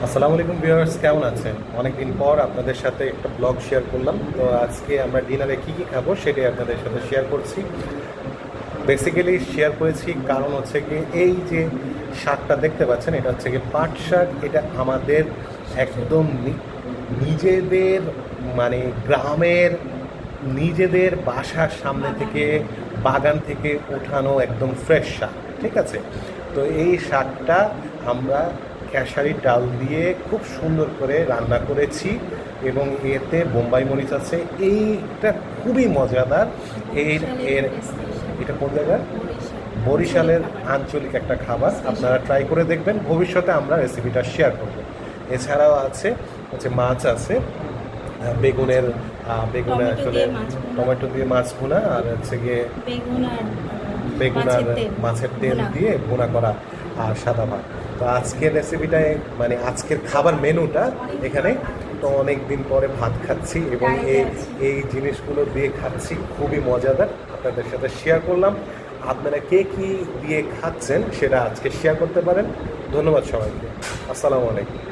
আসসালামু আলাইকুম ভিউয়ার্স, কেমন আছেন? অনেকদিন পর আপনাদের সাথে একটা ব্লগ শেয়ার করলাম। তো আজকে আমরা ডিনারে কি কি খাবো সেটাই আপনাদের সাথে শেয়ার করছি। বেসিক্যালি শেয়ার করেছি কারণ হচ্ছে গিয়ে এই যে শাকটা দেখতে পাচ্ছেন, এটা হচ্ছে গিয়ে পাট শাক। এটা আমাদের একদম নিজেদের মানে গ্রামের নিজেদের বাসার সামনে থেকে বাগান থেকে ওঠানো একদম ফ্রেশ শাক, ঠিক আছে? তো এই শাকটা আমরা খেসারি ডাল দিয়ে খুব সুন্দর করে রান্না করেছি এবং এতে বোম্বাই মরিচ আছে। এইটা খুবই মজাদার। এর এর এটা কোন জায়গায়? বরিশালের আঞ্চলিক একটা খাবার, আপনারা ট্রাই করে দেখবেন। ভবিষ্যতে আমরা রেসিপিটা শেয়ার করব। এছাড়াও আছে হচ্ছে মাছ আছে, বেগুনের বেগুনে আসলে টমেটো দিয়ে মাছ ভুনা, আর হচ্ছে গিয়ে বেগুন আর মাছের তেল দিয়ে ভুনা করা, আর সাদা ভাত। তো আজকের রেসিপিটায় মানে আজকের খাবার মেনুটা এখানে। তো অনেক দিন পরে ভাত খাচ্ছি এবং এই জিনিসগুলো দিয়ে খাচ্ছি, খুবই মজাদার। আপনাদের সাথে শেয়ার করলাম। আপনারা কে কী দিয়ে খাচ্ছেন সেটা আজকে শেয়ার করতে পারেন। ধন্যবাদ সবাইকে। আসসালামু আলাইকুম।